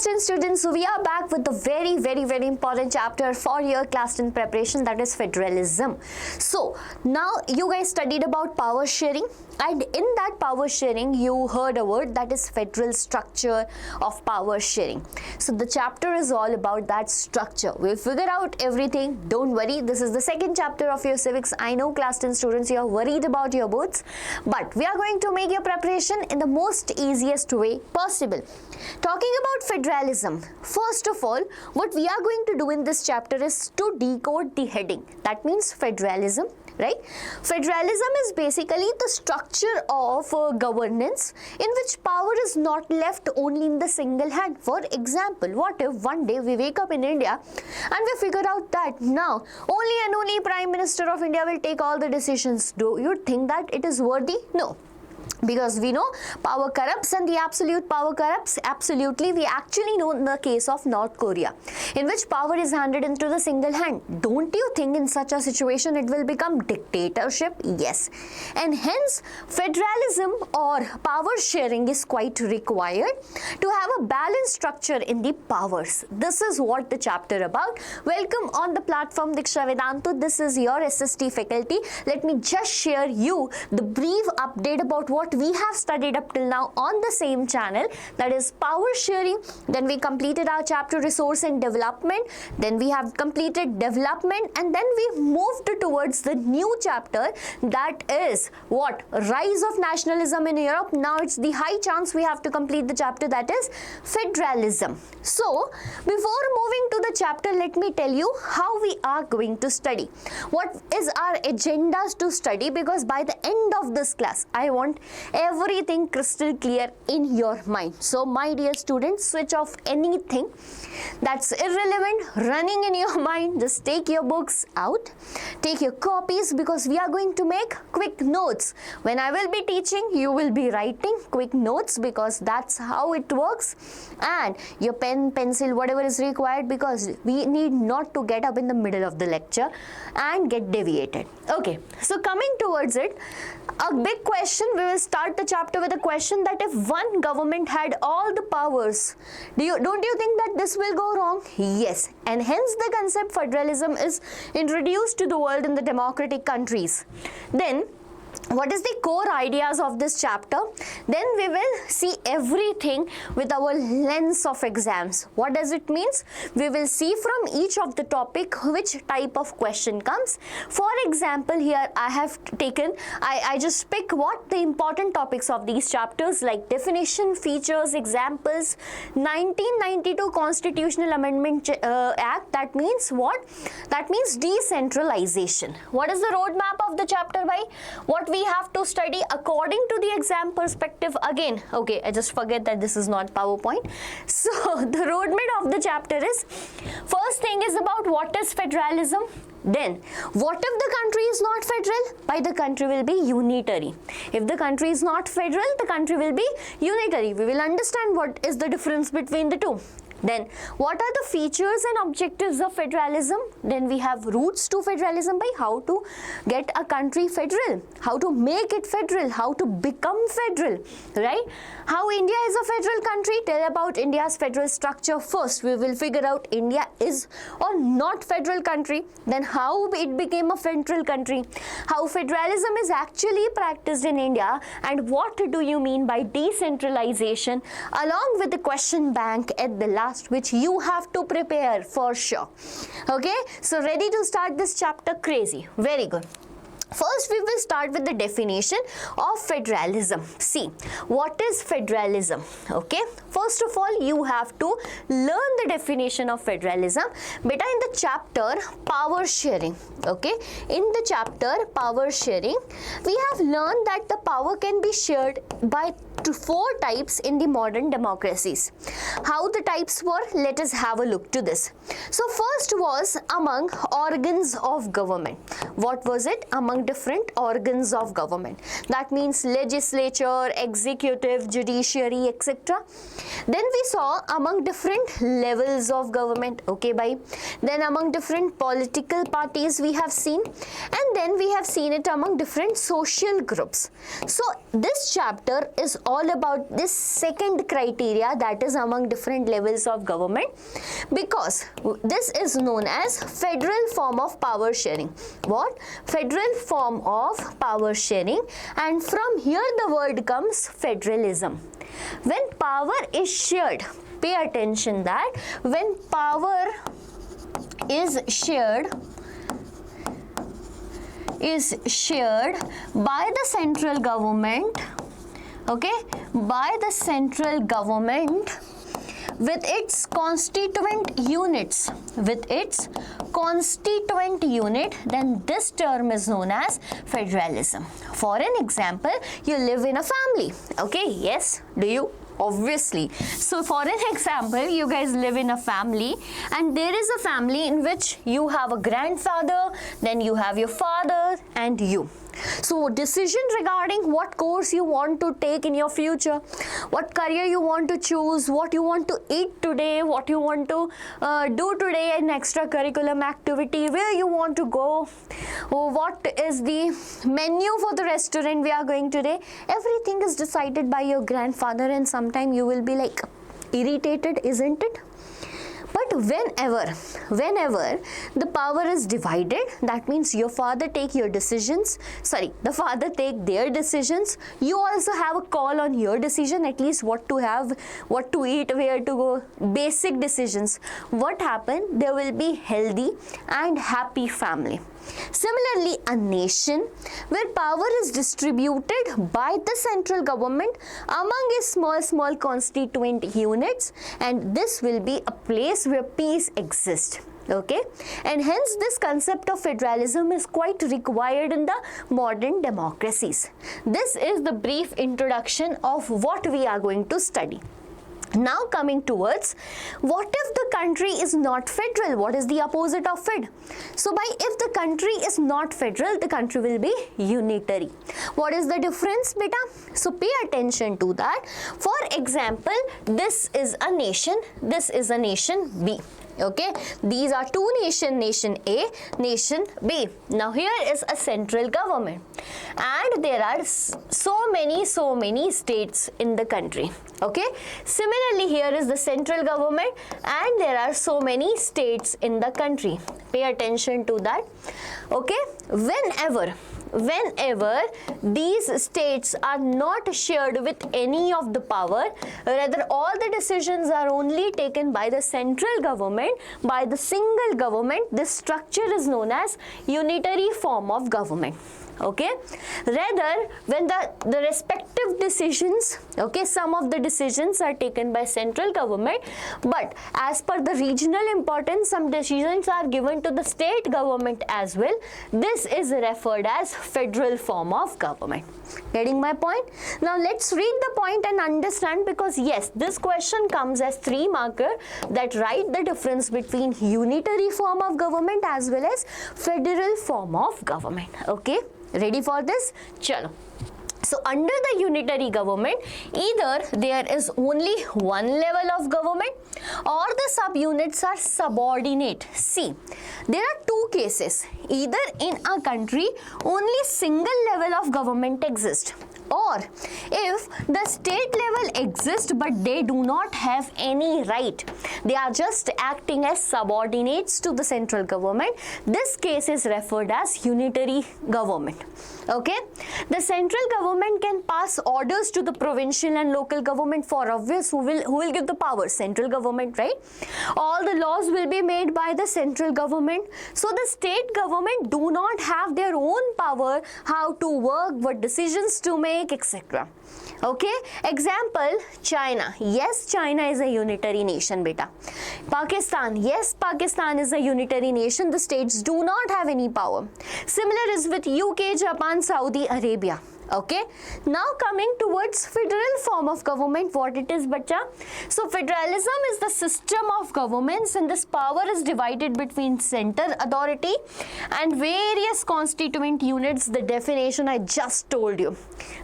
10 students, so we are back with the very important chapter for your class 10 preparation, that is federalism. So now you guys studied about power sharing, and in that power sharing you heard a word that is federal structure of power sharing. So the chapter is all about that structure. We'll figure out everything, don't worry. This is the second chapter of your civics. I know class 10 students, you are worried about your boards, but we are going to make your preparation in the most easiest way possible. Talking about federalism, first of all, what we are going to do in this chapter is to decode the heading. That means federalism, right? Federalism is basically the structure of governance in which power is not left only in the single hand. For example, what if one day we wake up in India and we figure out that now only and only Prime Minister of India will take all the decisions? Do you think that it is worthy? No. Because we know power corrupts and the absolute power corrupts. Absolutely, we actually know in the case of North Korea, in which power is handed into the single hand. Don't you think in such a situation it will become dictatorship? Yes. And hence federalism or power sharing is quite required to have a balanced structure in the powers. This is what the chapter about. Welcome on the platform Deeksha Vedantu. This is your SST faculty. Let me just share you the brief update about what we have studied up till now on the same channel, that is power sharing. Then we completed our chapter resource and development, then we have completed development, and then we moved towards the new chapter, that is what, rise of nationalism in Europe. Now it's the high chance we have to complete the chapter, that is federalism. So before moving to the chapter, let me tell you how we are going to study, what is our agendas to study, because by the end of this class I want everything crystal clear in your mind. So my dear students, switch off anything that's irrelevant running in your mind. Just take your books out, take your copies, because we are going to make quick notes. When I will be teaching, you will be writing quick notes, because that's how it works. And your pen, pencil, whatever is required, because we need not to get up in the middle of the lecture and get deviated. Okay, so coming towards it, a big question. We will start the chapter with a question that if one government had all the powers, don't you think that this will go wrong? Yes, and hence the concept federalism is introduced to the world in the democratic countries. Then what is the core ideas of this chapter? Then we will see everything with our lens of exams. What does it means? We will see from each of the topic which type of question comes. For example, here I have taken, I just pick what the important topics of these chapters, like definition, features, examples, 1992 Constitutional Amendment Act. That means what? That means decentralization. What is the roadmap of the chapter by? What we have to study according to the exam perspective again. Okay, I just forget that this is not PowerPoint. So the roadmap of the chapter is, first thing is about what is federalism. Then what if the country is not federal? Why the country will be unitary. If the country is not federal, the country will be unitary. We will understand what is the difference between the two. Then what are the features and objectives of federalism? Then we have routes to federalism, by how to get a country federal, how to make it federal, how to become federal, right? How India is a federal country. Tell about India's federal structure first. We will figure out India is or not federal country. Then how it became a federal country, how federalism is actually practiced in India, and what do you mean by decentralization, along with the question bank at the last, which you have to prepare for sure. Okay, so ready to start this chapter? Crazy. Very good. First, we will start with the definition of federalism. See, what is federalism? Okay, first of all, you have to learn the definition of federalism. Beta, in the chapter power sharing, okay, in the chapter power sharing, we have learned that the power can be shared by four types in the modern democracies. How the types were? Let us have a look to this. So first was among organs of government. What was it? Among among different organs of government. That means legislature, executive, judiciary, etc. Then we saw among different levels of government, okay, bye. Then among different political parties we have seen, and then we have seen it among different social groups. So this chapter is all about this second criteria, that is among different levels of government, because this is known as federal form of power sharing. What? Federal form of power sharing, and from here the word comes federalism. When power is shared, pay attention that when power is shared by the central government, okay, by the central government with its constituent units, then this term is known as federalism. For an example, you live in a family, okay, yes, do you? Obviously. So for an example, you guys live in a family, and there is a family in which you have a grandfather, then you have your father and you. So decision regarding what course you want to take in your future, what career you want to choose, what you want to eat today, what you want to do today in extracurriculum activity, where you want to go, what is the menu for the restaurant we are going today, everything is decided by your grandfather, and sometime you will be like irritated, isn't it? But whenever the power is divided, that means your father take your decisions, the father take their decisions, you also have a call on your decision, at least what to have, what to eat, where to go, basic decisions. What happened? There will be healthy and happy family. Similarly, a nation where power is distributed by the central government among its small constituent units, and this will be a place where peace exists. Okay, and hence this concept of federalism is quite required in the modern democracies. This is the brief introduction of what we are going to study. Now coming towards, what if the country is not federal? What is the opposite of fed? So by if the country is not federal, the country will be unitary. What is the difference, beta? So pay attention to that. For example, this is a nation, this is a nation B. Okay, these are two nations, nation A, nation B. Now here is a central government, and there are so many states in the country. Okay, similarly here is the central government, and there are so many states in the country. Pay attention to that. Okay, whenever these states are not shared with any of the power, rather all the decisions are only taken by the central government, by the single government, this structure is known as unitary form of government. Okay, rather when the respective decisions, okay, some of the decisions are taken by central government, but as per the regional importance, some decisions are given to the state government as well. This is referred as federal form of government. Getting my point? Now let's read the point and understand, because yes, this question comes as 3 marker, that write the difference between unitary form of government as well as federal form of government. Okay, ready for this? Chalo. So under the unitary government, either there is only one level of government or the subunits are subordinate. See, there are two cases. Either in a country only single level of government exists, or if the state level exists but they do not have any right, they are just acting as subordinates to the central government, this case is referred as unitary government. Okay, the central government can pass orders to the provincial and local government, for obvious, who will give the power? Central government, right? All the laws will be made by the central government, so the state government do not have their own power, how to work, what decisions to make, etc. Okay, example, China. Yes, China is a unitary nation, beta. Pakistan. Yes, Pakistan is a unitary nation. The states do not have any power. Similar is with UK, Japan, Saudi Arabia. Okay, now coming towards federal form of government, what it is, bacha? So federalism is the system of governments, and this power is divided between center authority and various constituent units. The definition I just told you.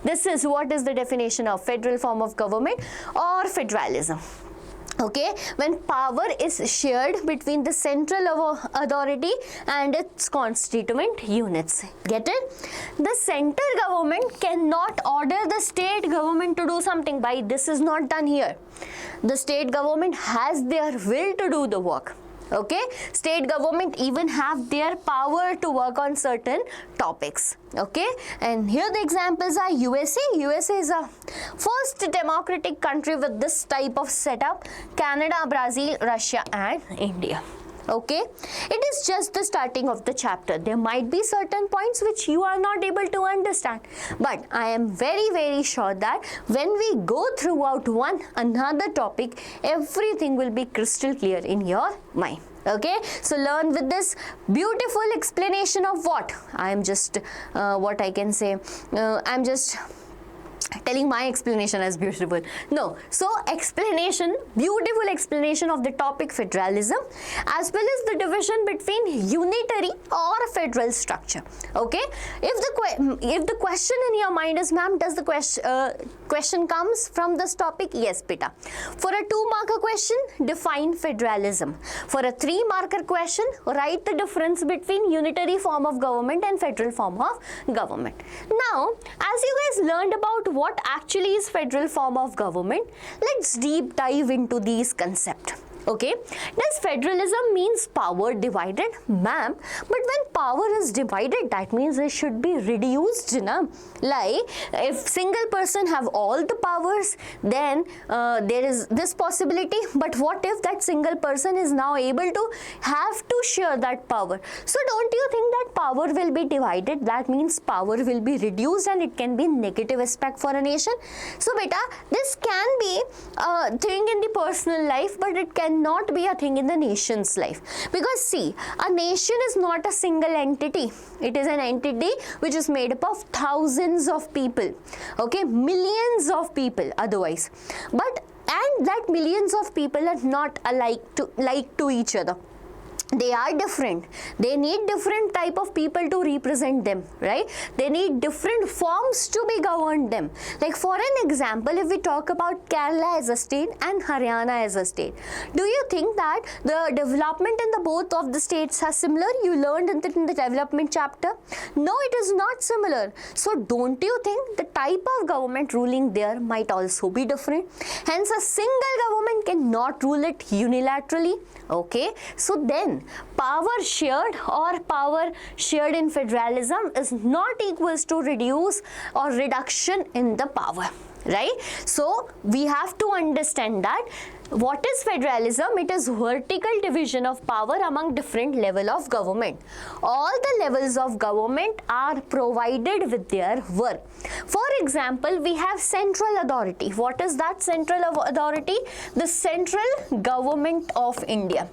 This is what is the definition of federal form of government or federalism. Okay, when power is shared between the central authority and its constituent units. Get it? The center government cannot order the state government to do something. By this is not done here. The state government has their will to do the work. Okay, state government even have their power to work on certain topics. Okay, and here the examples are USA. USA is a first democratic country with this type of setup. Canada, Brazil, Russia and India. Okay, it is just the starting of the chapter. There might be certain points which you are not able to understand, but I am very sure that when we go throughout another topic, everything will be crystal clear in your mind. Okay, so learn with this beautiful explanation of what I am just what I can say, I'm just telling my explanation as beautiful. No, so explanation, beautiful explanation of the topic federalism, as well as the division between unitary or federal structure. Okay, if the question in your mind is, ma'am, does the question comes from this topic? Yes, beta. For a 2-marker question, define federalism. For a 3-marker question, write the difference between unitary form of government and federal form of government. Now, as you guys learned about what actually is federal form of government, let's deep dive into these concepts. Okay, does federalism means power divided? Ma'am, but when power is divided, that means it should be reduced, na? Like, if single person have all the powers, then there is this possibility. But what if that single person is now able to have to share that power? So don't you think that power will be divided? That means power will be reduced and it can be negative aspect for a nation. So beta, this can be a thing in the personal life, but it can not be a thing in the nation's life, because see, a nation is not a single entity. It is an entity which is made up of thousands of people, okay, millions of people otherwise, and that millions of people are not alike to each other. They are different. They need different type of people to represent them, right? They need different forms to be governed them. Like for an example, if we talk about Kerala as a state and Haryana as a state, do you think that the development in the both of the states are similar? You learned in the development chapter. No, it is not similar. So don't you think the type of government ruling there might also be different? Hence, a single government cannot rule it unilaterally. Okay, so then power shared in federalism is not equals to reduce or reduction in the power, right? So we have to understand that what is federalism? It is vertical division of power among different level of government. All the levels of government are provided with their work. For example, we have central authority. What is that central authority? The central government of India.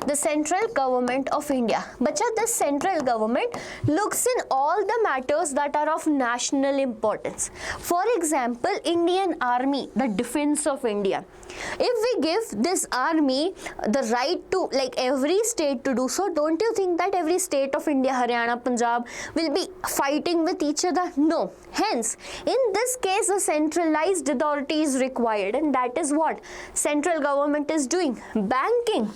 The central government of India. Bacha, this central government looks in all the matters that are of national importance. For example, Indian Army, the defense of India. If we give this army the right to, like, every state to do so, don't you think that every state of India, Haryana, Punjab will be fighting with each other? No. Hence, in this case, a centralized authority is required, and that is what central government is doing. Banking.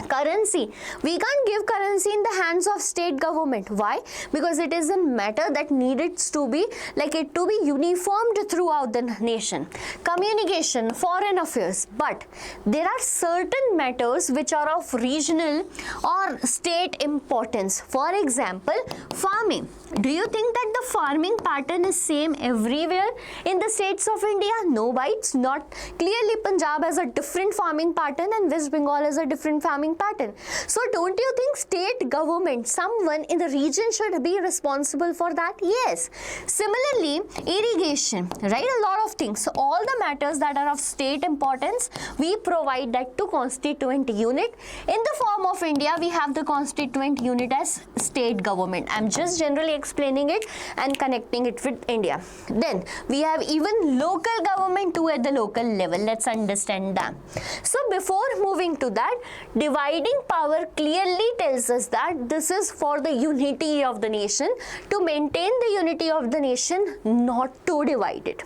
Currency. We can't give currency in the hands of state government. Why? Because it is a matter that needs to be uniformed throughout the nation. Communication, foreign affairs. But there are certain matters which are of regional or state importance. For example, farming. Do you think that the farming pattern is same everywhere in the states of India? No, it's not. Clearly, Punjab has a different farming pattern and West Bengal has a different farming pattern. So don't you think state government, someone in the region should be responsible for that? Yes. Similarly, irrigation, right? A lot of things. So all the matters that are of state importance, we provide that to constituent unit. In the form of India, we have the constituent unit as state government. I'm just generally explaining it and connecting it with India. Then we have even local government too at the local level. Let's understand that. So before moving to that, dividing power clearly tells us that this is for the unity of the nation, to maintain the unity of the nation, not to divide it.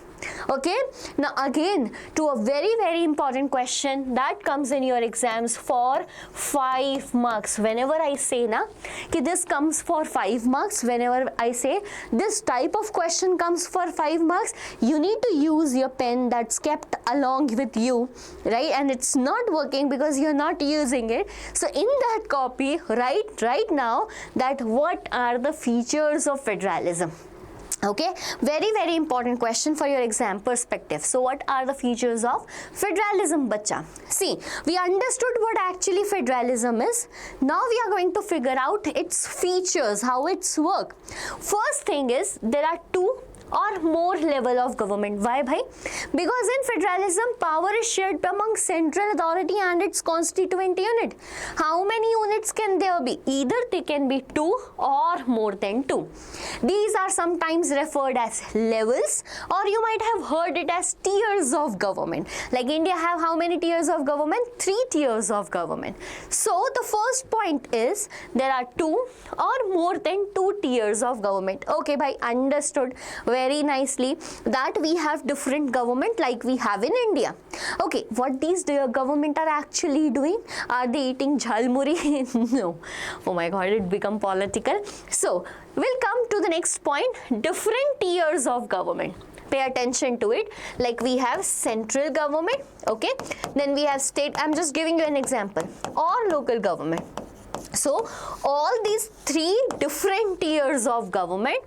Okay, now again to a very important question that comes in your exams for 5 marks. Whenever I say na कि this comes for 5 marks, whenever I say this type of question comes for 5 marks, you need to use your pen that's kept along with you, right? And it's not working because you're not using it. So in that copy, write right now that what are the features of federalism. Okay, very important question for your exam perspective. So what are the features of federalism, bacha? See, we understood what actually federalism is. Now we are going to figure out its features, how it's work. First thing is, there are two or more level of government. Why bhai? Because in federalism, power is shared among central authority and its constituent unit. How many units can there be? Either they can be 2 or more than 2. These are sometimes referred as levels, or you might have heard it as tiers of government. Like India have how many tiers of government? 3 tiers of government. So the first point is there are 2 or more than 2 tiers of government. Okay bhai, understood very nicely that we have different government like we have in India. Okay, what these government are actually doing? Are they eating jhalmuri? No. Oh my god, it become political. So we'll come to the next point, different tiers of government. Pay attention to it. Like we have central government, okay, then we have state. I'm just giving you an example, or local government. So all these 3 different tiers of government,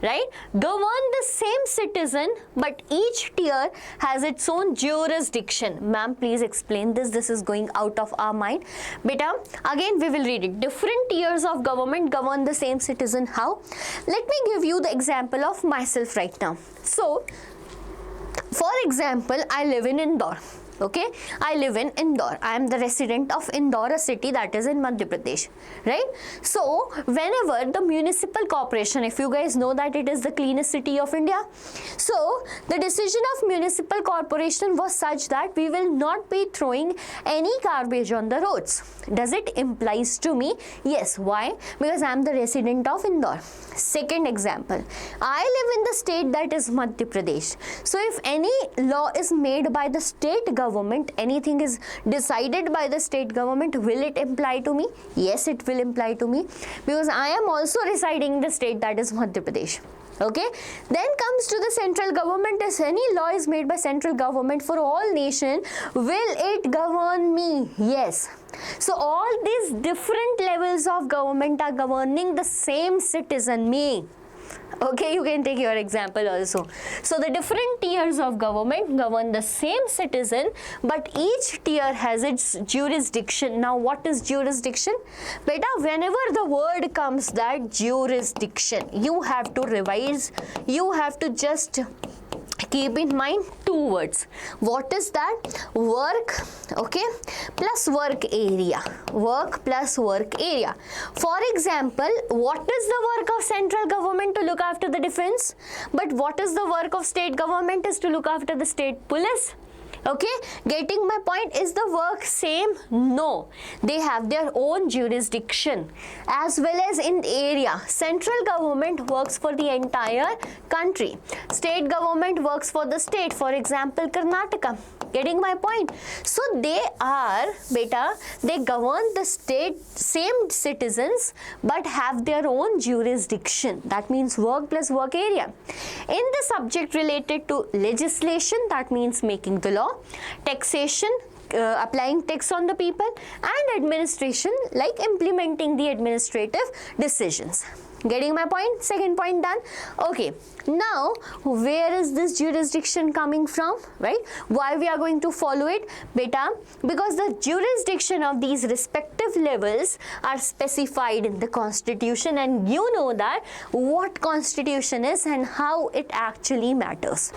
right, govern the same citizen, but each tier has its own jurisdiction. Ma'am, please explain this. This is going out of our mind. Beta, again we will read it. Different tiers of government govern the same citizen. How? Let me give you the example of myself right now. So, for example, I live in Indore. Okay, I live in Indore. I am the resident of Indore, a city that is in Madhya Pradesh, right? So whenever the municipal corporation, if you guys know that it is the cleanest city of India, so the decision of municipal corporation was such that we will not be throwing any garbage on the roads. Does it implies to me? Yes. Why? Because I am the resident of Indore. Second example, I live in the state that is Madhya Pradesh. So if any law is made by the state government, anything is decided by the state government, will it imply to me? Yes, it will imply to me, because I am also residing in the state that is Madhya Pradesh. Okay, then comes to the central government. If any law is made by central government for all nation, will it govern me? Yes. So all these different levels of government are governing the same citizen, me. Okay, you can take your example also. So the different tiers of government govern the same citizen, but each tier has its jurisdiction. Now what is jurisdiction? Beta, whenever the word comes that jurisdiction, you have to revise, you have to just keep in mind 2 words. What is that? Work, okay, plus work area. Work plus work area. For example, what is the work of central government? To look after the defense. But what is the work of state government? Is to look after the state police. Okay, getting my point? Is the work same? No, they have their own jurisdiction as well as in area. Central government works for the entire country. State government works for the state, for example Karnataka. Getting my point? So they are, beta, they govern the state, same citizens, but have their own jurisdiction. That means work plus work area. In the subject related to legislation, that means making the law, taxation, applying tax on the people, and administration, like implementing the administrative decisions. Getting my point? Second point done. Okay, now where is this jurisdiction coming from, right? Why we are going to follow it? Beta, because the jurisdiction of these respective levels are specified in the constitution, and you know that what constitution is and how it actually matters.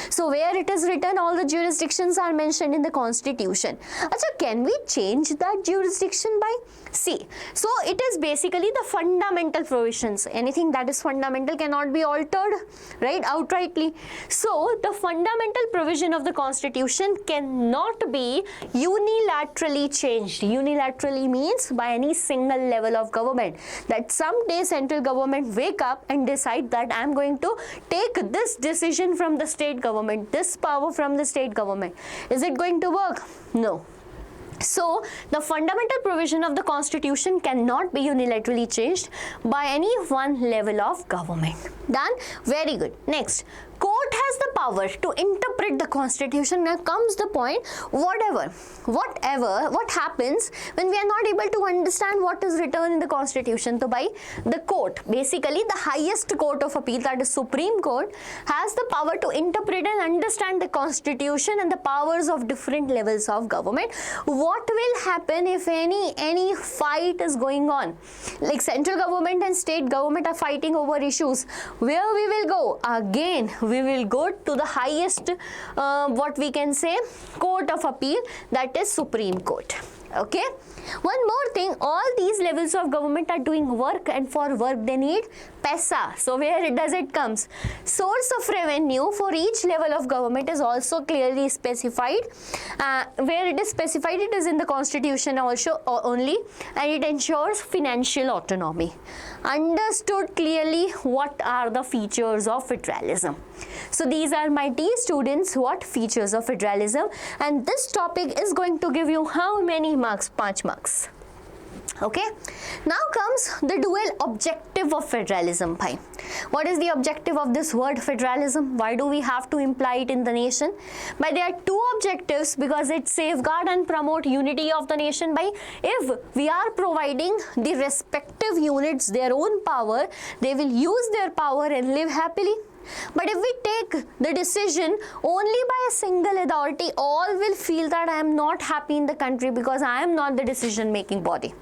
So where it is written, all the jurisdictions are mentioned in the constitution. Achha, can we change that jurisdiction by? See, so it is basically the fundamental provisions. Anything that is fundamental cannot be altered, right, outrightly. So the fundamental provision of the constitution cannot be unilaterally changed. Unilaterally means by any single level of government, that someday central government wake up and decide that I am going to take this decision from the state government, this power from the state government. Is it going to work? No. So the fundamental provision of the constitution cannot be unilaterally changed by any one level of government. Done? Very good. Next, court has the power to interpret the constitution. Now comes the point, what happens when we are not able to understand what is written in the constitution? So by the court, basically the highest court of appeal, that is Supreme Court, has the power to interpret and understand the constitution and the powers of different levels of government. What will happen if any fight is going on? Like central government and state government are fighting over issues. Where we will go? Again, we will go to the highest, what we can say, court of appeal, that is Supreme Court. Okay. One more thing, all these levels of government are doing work, and for work they need paisa. So where does it comes? Source of revenue for each level of government is also clearly specified. Where it is specified, it is in the constitution also only, and it ensures financial autonomy. Understood clearly what are the features of federalism. So these are my dear students, what features of federalism, and this topic is going to give you how many marks? 5 marks. Okay, now comes the dual objective of federalism. Bhai, what is the objective of this word federalism? Why do we have to imply it in the nation? But there are two objectives, because it safeguard and promote unity of the nation. By if we are providing the respective units their own power, they will use their power and live happily. But if we take the decision only by a single authority, all will feel that I am not happy in the country because I am not the decision making body.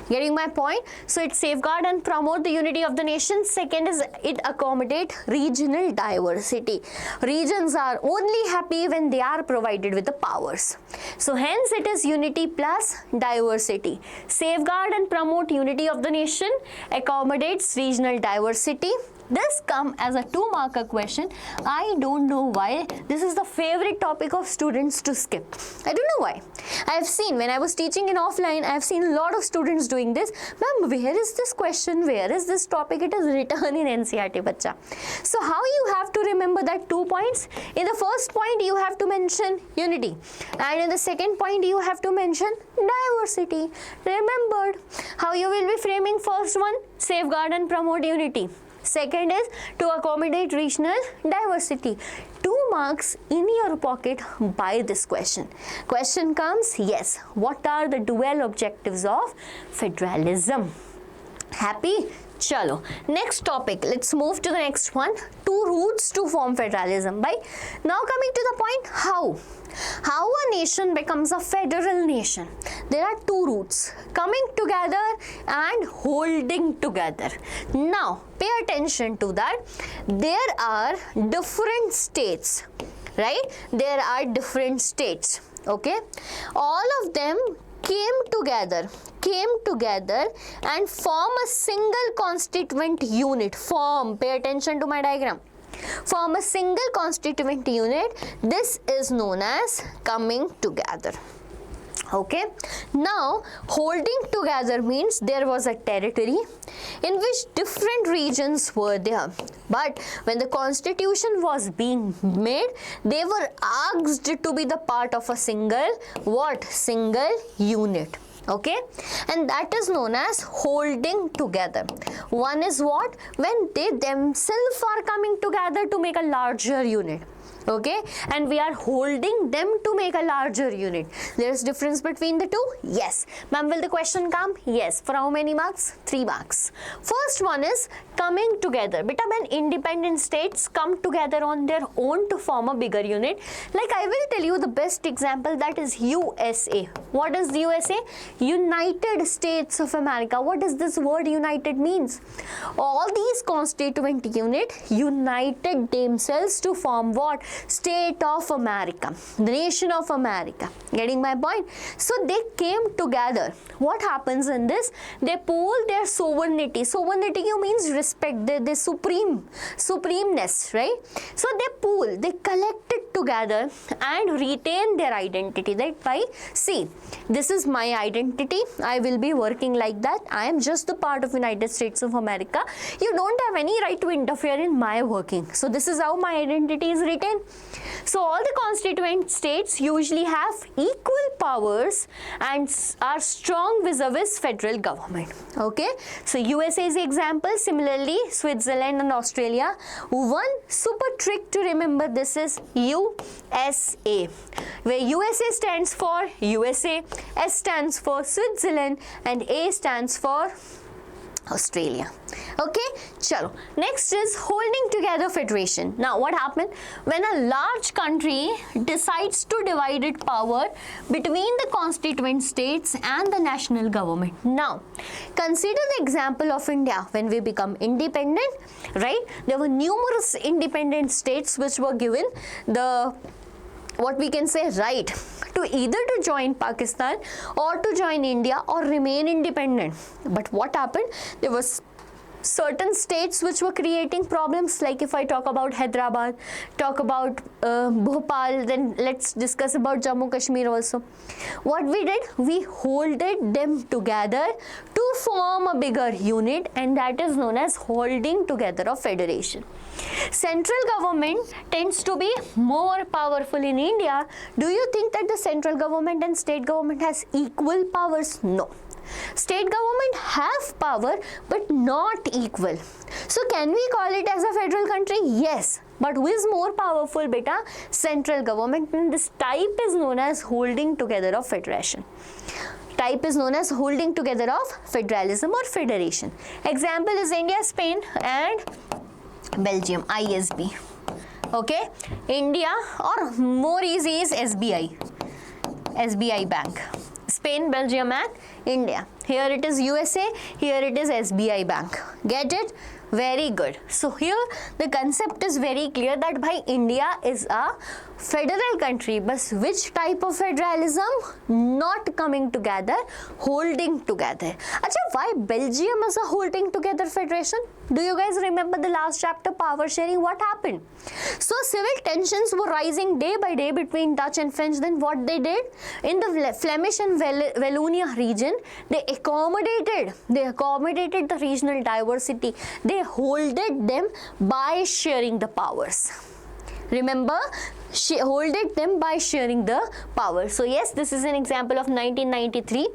Getting my point? So it safeguard and promote the unity of the nation. Second is it accommodate regional diversity. Regions are only happy when they are provided with the powers. So hence it is unity plus diversity. Safeguard and promote unity of the nation, accommodates regional diversity. This come as a 2-marker question. I don't know why. This is the favorite topic of students to skip. I don't know why. I have seen when I was teaching in offline, I have seen a lot of students doing this. Ma'am, where is this question? Where is this topic? It is written in NCERT, bacha. So how you have to remember that 2 points? In the first point, you have to mention unity. And in the second point, you have to mention diversity. Remembered. How you will be framing first one? Safeguard and promote unity. Second is to accommodate regional diversity. 2 marks in your pocket by this question. Question comes, yes, what are the dual objectives of federalism? Happy? Chalo. Next topic, let's move to the next one. 2 routes to form federalism. By now coming to the point, how a nation becomes a federal nation. There are 2 routes, coming together and holding together. Now pay attention to that. There are different states, right? There are different states. Okay, all of them came together and form a single constituent unit. Pay attention to my diagram. Form a single constituent unit. This is known as coming together. Okay, now holding together means there was a territory in which different regions were there, but when the constitution was being made, they were asked to be the part of a single unit. Okay, and that is known as holding together. One is what? When they themselves are coming together to make a larger unit. okay, and we are holding them to make a larger unit. There is difference between the two. Yes, ma'am, will the question come? Yes. For how many marks? 3 marks. First one is coming together. Beta, when independent states come together on their own to form a bigger unit, like I will tell you the best example, that is USA. What is the USA? United States of America. What does this word united means? All these constituent unit united themselves to form what? State of America, the nation of America. Getting my point? So they came together. What happens in this? They pool their sovereignty. Sovereignty means respect, the supremeness, right? So they pool, they collect it together and retain their identity. That why, see, this is my identity. I will be working like that. I am just the part of United States of America. You don't have any right to interfere in my working. So this is how my identity is retained. So all the constituent states usually have equal powers and are strong vis-a-vis federal government. Okay, so USA is the example. Similarly, Switzerland and Australia. One super trick to remember this is USA, where USA stands for USA, S stands for Switzerland, and A stands for Australia. Okay, chalo. Next is holding together federation. Now what happened when a large country decides to divide its power between the constituent states and the national government? Now consider the example of India. When we become independent, right, there were numerous independent states which were given the, what we can say, right to either to join Pakistan or to join India or remain independent. But what happened? There was certain states which were creating problems. Like if I talk about Hyderabad, talk about Bhopal, then let's discuss about Jammu Kashmir also. What we did, we holded them together to form a bigger unit, and that is known as holding together of federation. Central government tends to be more powerful in India. Do you think that the central government and state government has equal powers? No. State government have power but not equal. So can we call it as a federal country? Yes. But who is more powerful, beta? Central government. And this type is known as holding together of federation. Type is known as holding together of federalism or federation. Example is India, Spain and Belgium, ISB. Okay, India, or more easy is SBI Bank. Spain, Belgium and India. Here it is USA, here it is SBI Bank. Get it? Very good. So here the concept is very clear that by India is a federal country, but which type of federalism? Not coming together, holding together. Achha, why Belgium is a holding together federation? Do you guys remember the last chapter, power sharing? What happened? So civil tensions were rising day by day between Dutch and French. Then what they did? In the Flemish and Wallonia region, they accommodated the regional diversity. They holded them by sharing the powers. Remember, holded them by sharing the power. So yes, this is an example of 1993.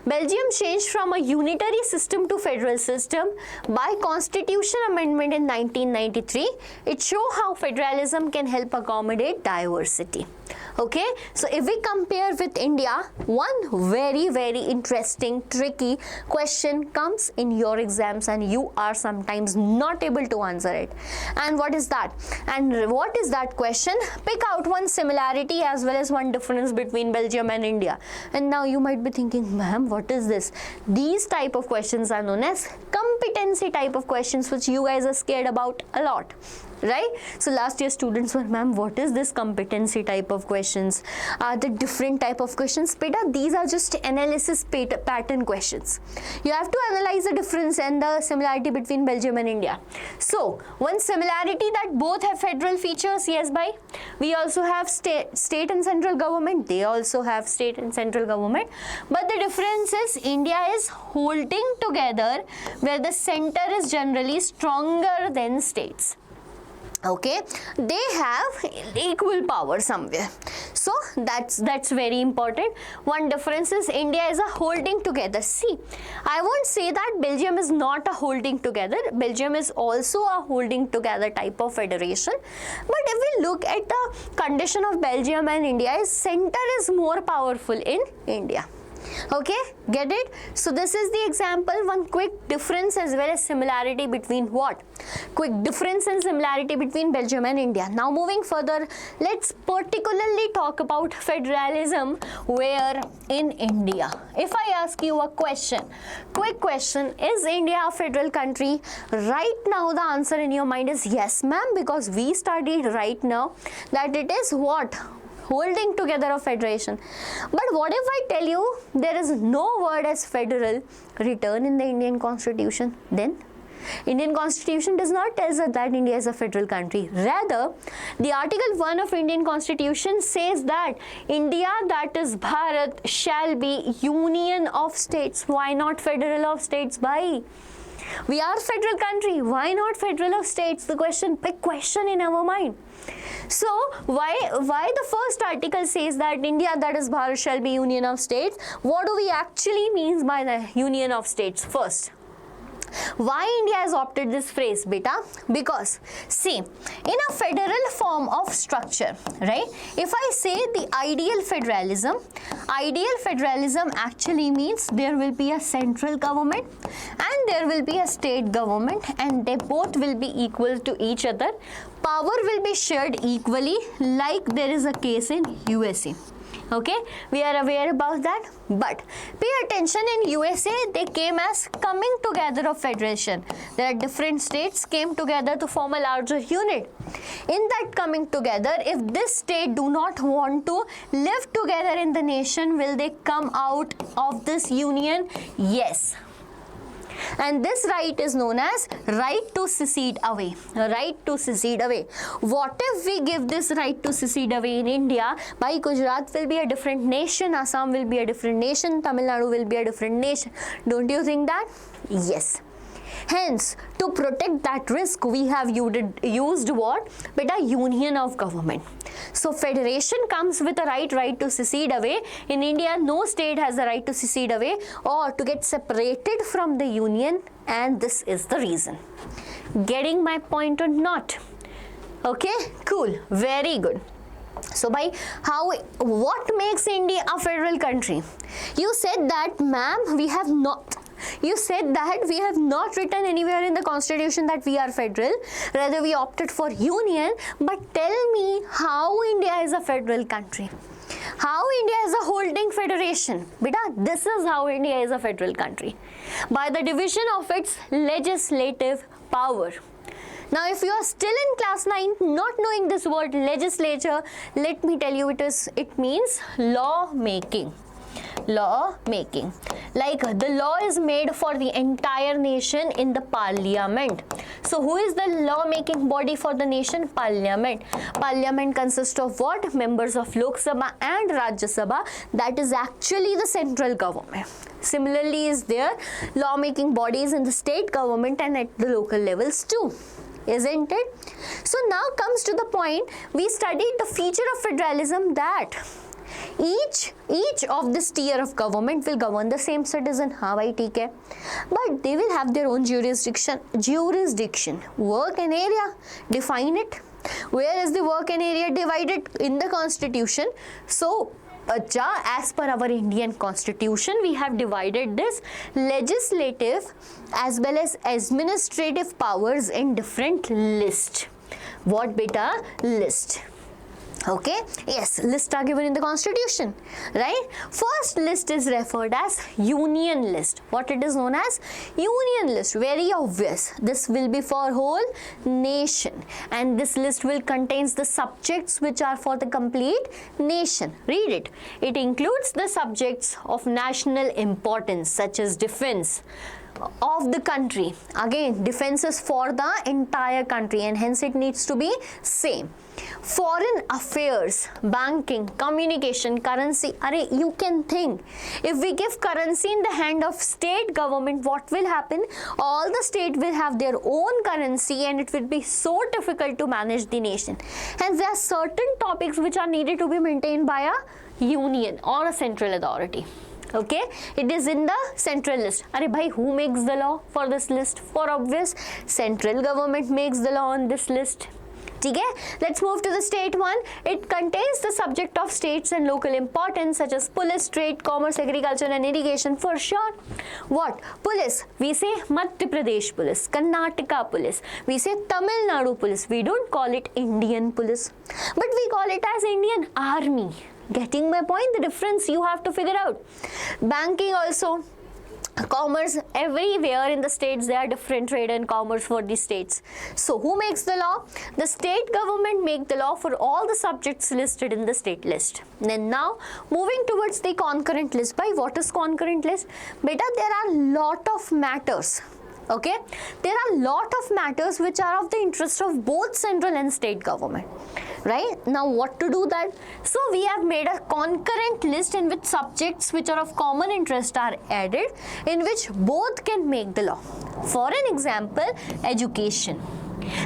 Belgium changed from a unitary system to federal system by constitution amendment in 1993. It shows how federalism can help accommodate diversity. Okay, so if we compare with India, one very, very interesting, tricky question comes in your exams and you are sometimes not able to answer it. And what is that? And what is that question? Pick out one similarity as well as one difference between Belgium and India. And now you might be thinking, ma'am, what is this? These type of questions are known as competency type of questions, which you guys are scared about a lot. Right? So last year students were, ma'am, what is this competency type of questions? Are the different type of questions? Beta, these are just analysis pattern questions. You have to analyze the difference and the similarity between Belgium and India. So one similarity, that both have federal features, yes, by. We also have state and central government. They also have state and central government. But the difference is India is holding together, where the center is generally stronger than states. Okay, they have equal power somewhere. So that's very important. One difference is India is a holding together. See, I won't say that Belgium is not a holding together. Belgium is also a holding together type of federation. But if we look at the condition of Belgium and India, is center is more powerful in India. Okay, get it? So this is the example, one quick difference as well as similarity between what? Quick difference and similarity between Belgium and India. Now moving further, let's particularly talk about federalism where in India. If I ask you a question, quick question, is India a federal country? Right now the answer in your mind is yes ma'am, because we studied right now that it is what? Holding together of federation. But what if I tell you there is no word as federal written in the Indian constitution? Then Indian constitution does not tell us that India is a federal country. Rather, the article 1 of Indian constitution says that India, that is Bharat, shall be union of states. Why not federal of states? Why? We are federal country. Why not federal of states? The question, big question in our mind. So why the first article says that India, that is Bharat, shall be union of states? What do we actually mean by the union of states first? Why India has opted this phrase, beta? Because see, in a federal form of structure, right? If I say the ideal federalism actually means there will be a central government and there will be a state government, and they both will be equal to each other. Power will be shared equally, like there is a case in USA. Okay, we are aware about that. But pay attention, in USA they came as coming together of federation. There are different states came together to form a larger unit. In that coming together, if this state do not want to live together in the nation, will they come out of this union? Yes. And this right is known as right to secede away. Right to secede away. What if we give this right to secede away in India? By Gujarat will be a different nation, Assam will be a different nation, Tamil Nadu will be a different nation. Don't you think that? Yes. Hence, to protect that risk, we have used what? But a union of government. So federation comes with a right to secede away. In India, no state has the right to secede away or to get separated from the union, and this is the reason. Getting my point or not? Okay, cool, very good. So what makes India a federal country? You said that, ma'am, we have not written anywhere in the constitution that we are federal. Rather, we opted for union. But tell me how India is a federal country. How India is a holding federation. Beta, this is how India is a federal country. By the division of its legislative power. Now, if you are still in class 9 not knowing this word legislature, let me tell you, it means law making. Law making. Like the law is made for the entire nation in the parliament. So who is the law making body for the nation? Parliament. Parliament consists of what? Members of Lok Sabha and Rajya Sabha. That is actually the central government. Similarly is there law making bodies in the state government and at the local levels too. Isn't it? So now comes to the point, we studied the feature of federalism that each of this tier of government will govern the same citizen. हाँ भाई ठीक है, but they will have their own jurisdiction. Work and area, define it. Where is the work and area divided? In the constitution. So as per our Indian constitution, we have divided this legislative as well as administrative powers in different list. What beta? List. Okay, yes, lists are given in the constitution, right? First list is referred as union list. What it is known as? Union list. Very obvious. This will be for whole nation, and this list will contains the subjects which are for the complete nation. Read it. It includes the subjects of national importance such as defense, of the country. Again, defense is for the entire country and hence it needs to be same. Foreign affairs, banking, communication, currency. You can think, if we give currency in the hand of state government, what will happen? All the state will have their own currency and it will be so difficult to manage the nation. Hence there are certain topics which are needed to be maintained by a union or a central authority. Okay, it is in the central list. Bhai, who makes the law for this list? For obvious, central government makes the law on this list. Okay, let's move to the state one. It contains the subject of states and local importance such as police, trade, commerce, agriculture and irrigation for sure. What? Police, we say Madhya Pradesh police, Karnataka police, we say Tamil Nadu police. We don't call it Indian police, but we call it as Indian army. Getting my point? The difference you have to figure out. Banking also, commerce, everywhere in the states there are different trade and commerce for the states. So who makes the law? The state government make the law for all the subjects listed in the state list. Then now moving towards the concurrent list. By what is concurrent list? Beta, there are lot of matters. Okay, there are lot of matters which are of the interest of both central and state government. Right? Now what to do that? So we have made a concurrent list in which subjects which are of common interest are added, in which both can make the law. For an example, education.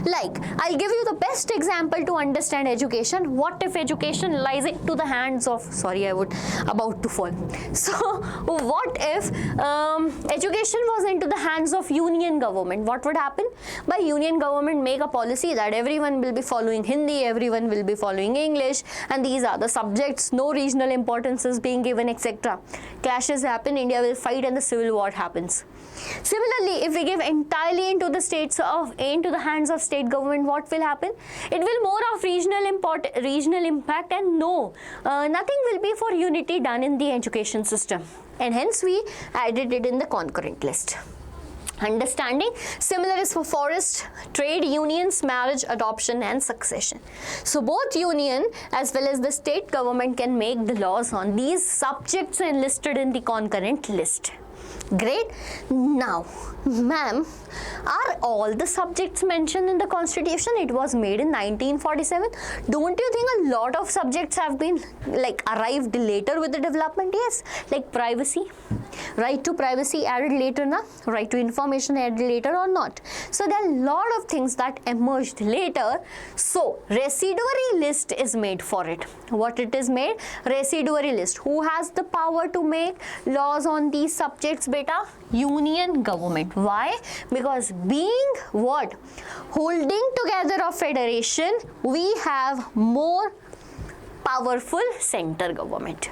Like, I'll give you the best example to understand education. What if education lies into the hands of, sorry, I would about to fall. So, what if education was into the hands of union government? What would happen? By union government make a policy that everyone will be following Hindi, everyone will be following English, and these are the subjects, no regional importance is being given, etc. Clashes happen, India will fight and the civil war happens. Similarly, if we give entirely into the hands of state government, what will happen? It will more of regional impact, and nothing will be for unity done in the education system, and hence we added it in the concurrent list. Understanding? Similar is for forest, trade, unions, marriage, adoption and succession. So both union as well as the state government can make the laws on these subjects enlisted in the concurrent list. Great. Now, ma'am, are all the subjects mentioned in the constitution? It was made in 1947. Don't you think a lot of subjects have been arrived later with the development? Yes, like privacy. Right to privacy added later, na? Right to information added later or not? So there are a lot of things that emerged later. So residuary list is made for it. What it is made? Residuary list. Who has the power to make laws on these subjects, beta? Union government. Why? Because being what? Holding together a federation, we have more powerful center government.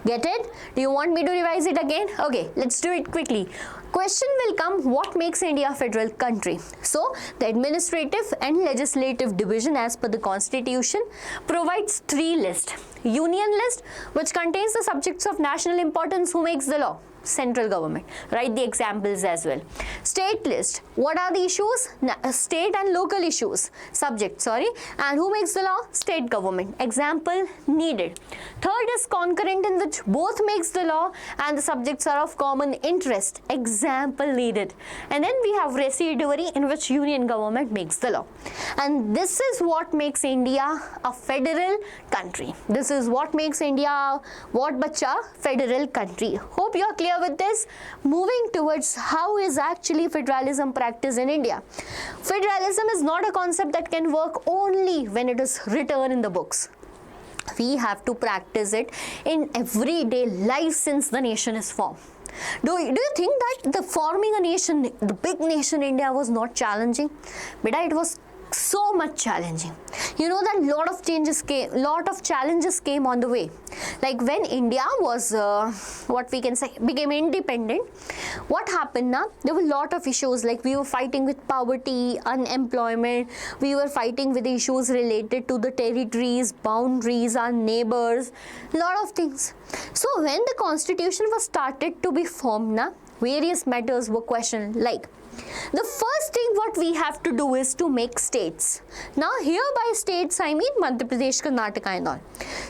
Get it? Do you want me to revise it again? Okay, let's do it quickly. Question will come, what makes India a federal country? So, the administrative and legislative division as per the constitution provides three lists. Union list, which contains the subjects of national importance. Who makes the law? Central government. Write the examples as well. State list. What are the issues? State and local issues. Subject, sorry. And who makes the law? State government. Example needed. Third is concurrent, in which both makes the law and the subjects are of common interest. Example needed. And then we have residuary, in which union government makes the law. And this is what makes India a federal country. This is what makes India, what bacha? Federal country. Hope you are clear with this. Moving towards how is actually federalism practiced in India. Federalism is not a concept that can work only when it is written in the books. We have to practice it in everyday life since the nation is formed. Do you think that the forming a nation, the big nation India, was not challenging? But it was so much challenging. You know that lot of challenges came on the way. Like when India was became independent, what happened now? There were a lot of issues, like we were fighting with poverty, unemployment, we were fighting with issues related to the territories, boundaries, our neighbors, lot of things. So when the constitution was started to be formed, various matters were questioned, like the first thing what we have to do is to make states. Now here by states I mean Madhya Pradesh, Karnataka and all.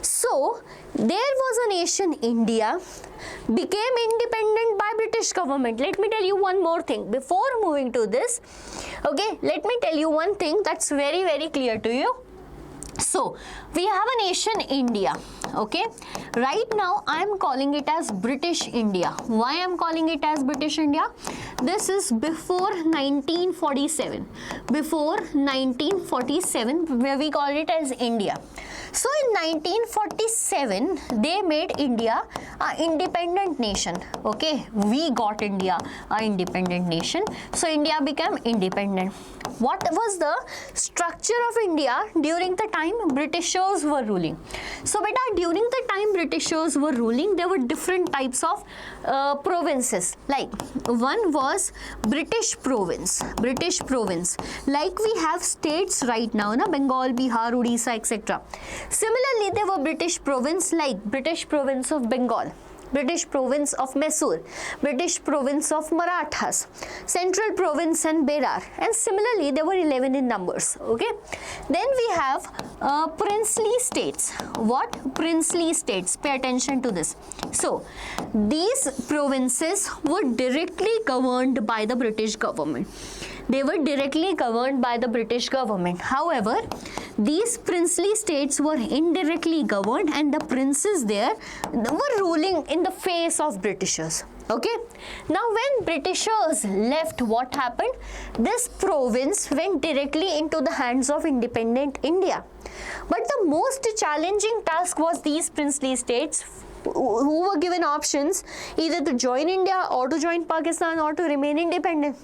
So there was a nation India, became independent by British British government. Let me tell you one more thing before moving to this. Okay, let me tell you one thing that's very, very clear to you. So we have a nation India. Okay, right now I am calling it as British India. Why I am calling it as British India? This is before 1947. Before 1947, where we call it as India. So in 1947, they made India an independent nation. Okay, we got India an independent nation. So India became independent. What was the structure of India during the time Britishers were ruling? So beta, during the time Britishers were ruling, there were different types of provinces. Like one was British province. British province. Like we have states right now, na, Bengal, Bihar, Odisha, etc. Similarly, there were British province like British province of Bengal, British province of Mysore, British province of Marathas, Central province and Berar, and similarly there were 11 in numbers. Okay, then we have princely states. What? Princely states. Pay attention to this. So these provinces were directly governed by the British government. They were directly governed by the British government. However, these princely states were indirectly governed, and the princes there were ruling in the face of Britishers. Okay, now when Britishers left, what happened? This province went directly into the hands of independent India. But the most challenging task was these princely states who were given options either to join India or to join Pakistan or to remain independent.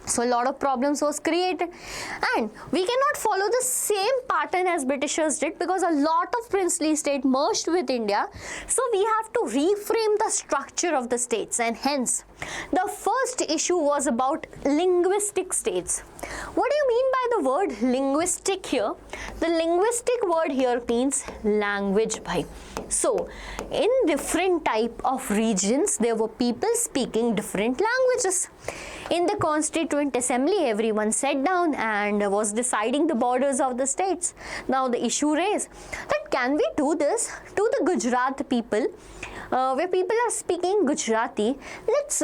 So a lot of problems was created, and we cannot follow the same pattern as Britishers did because a lot of princely state merged with India. So we have to reframe the structure of the states, and hence the first issue was about linguistic states. What do you mean by the word linguistic here? The linguistic word here means language, bhai. So in different type of regions, there were people speaking different languages. In the Constituent Assembly, everyone sat down and was deciding the borders of the states. Now the issue raised that can we do this to the Gujarat people, where people are speaking Gujarati, let's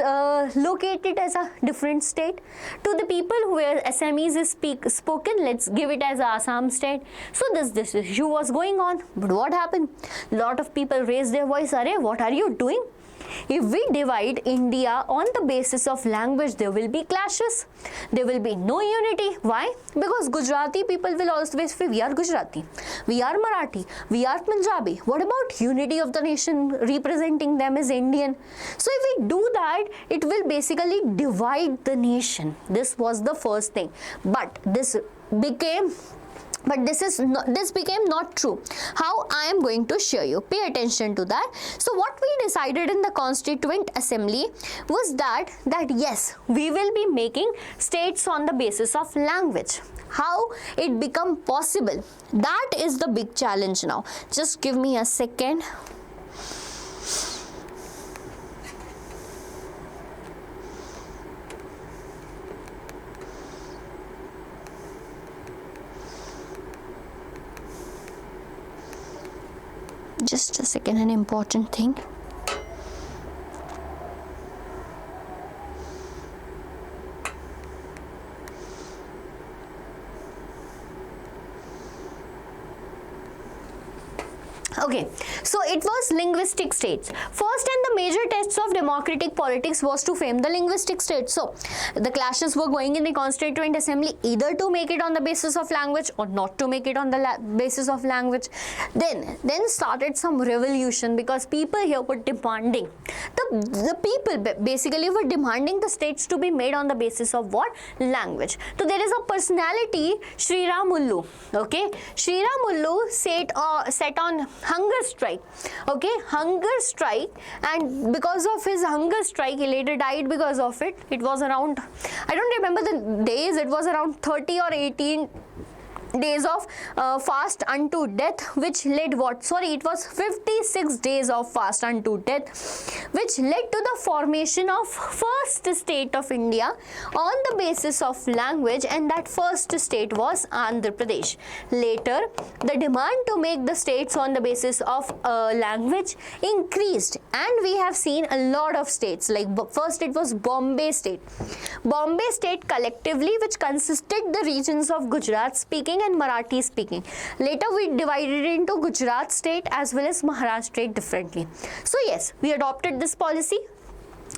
locate it as a different state. To the people where Assamese is spoken, let's give it as a Assam state. So this issue was going on. But what happened? A lot of people raised their voice, "Arey, what are you doing? If we divide India on the basis of language, there will be clashes. There will be no unity. Why? Because Gujarati people will always say, we are Gujarati, we are Marathi, we are Punjabi. What about unity of the nation representing them as Indian? So if we do that, it will basically divide the nation. This was the first thing. But this became not true. How? I am going to show you. Pay attention to that. So what we decided in the Constituent Assembly was that yes, we will be making states on the basis of language. How it become possible? That is the big challenge now. Just give me a second. Just a second, an important thing. Okay, so it was linguistic states. First and the major tests of democratic politics was to frame the linguistic states. So the clashes were going in the Constituent Assembly either to make it on the basis of language or not to make it on the basis of language. Then started some revolution because people here were demanding, the people basically were demanding the states to be made on the basis of what? Language. So there is a personality, Sri Ramullu. Okay, Sri Ramullu set on hunger strike. Okay, hunger strike, and because of his hunger strike, he later died because of it. It was around, I don't remember the days, it was around 30 or 18 days of fast unto death, which led what? Sorry, it was 56 days of fast unto death, which led to the formation of first state of India on the basis of language, and that first state was Andhra Pradesh. Later, the demand to make the states on the basis of language increased, and we have seen a lot of states. Like first it was Bombay state. Bombay state collectively, which consisted the regions of Gujarat speaking and Marathi speaking. Later we divided it into Gujarat state as well as Maharashtra state differently. So yes, we adopted this policy.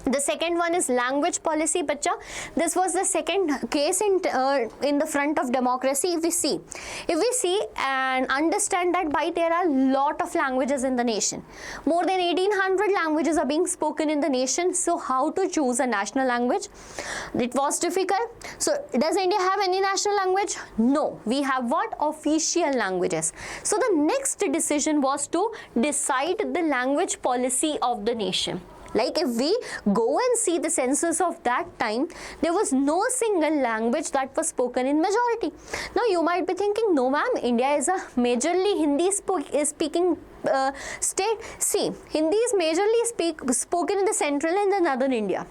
The second one is language policy, bacha. This was the second case in the front of democracy. If we see and understand that by there are lot of languages in the nation. More than 1800 languages are being spoken in the nation. So how to choose a national language? It was difficult. So does India have any national language? No. We have what? Official languages. So the next decision was to decide the language policy of the nation. Like if we go and see the census of that time, there was no single language that was spoken in majority. Now you might be thinking, no ma'am, India is a majorly Hindi speaking state. See, Hindi is majorly spoken in the central and the northern India.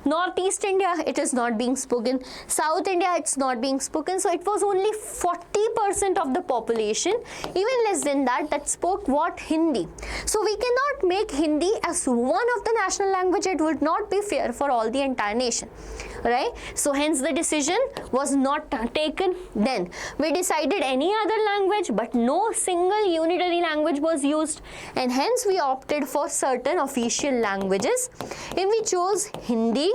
Northeast India, it is not being spoken. South India, it's not being spoken. So it was only 40% of the population, even less than that, that spoke what? Hindi. So we cannot make Hindi as one of the national language. It would not be fair for all the entire nation, right? So hence the decision was not taken then. We decided any other language, but no single unitary language was used, and hence we opted for certain official languages, and we chose Hindi,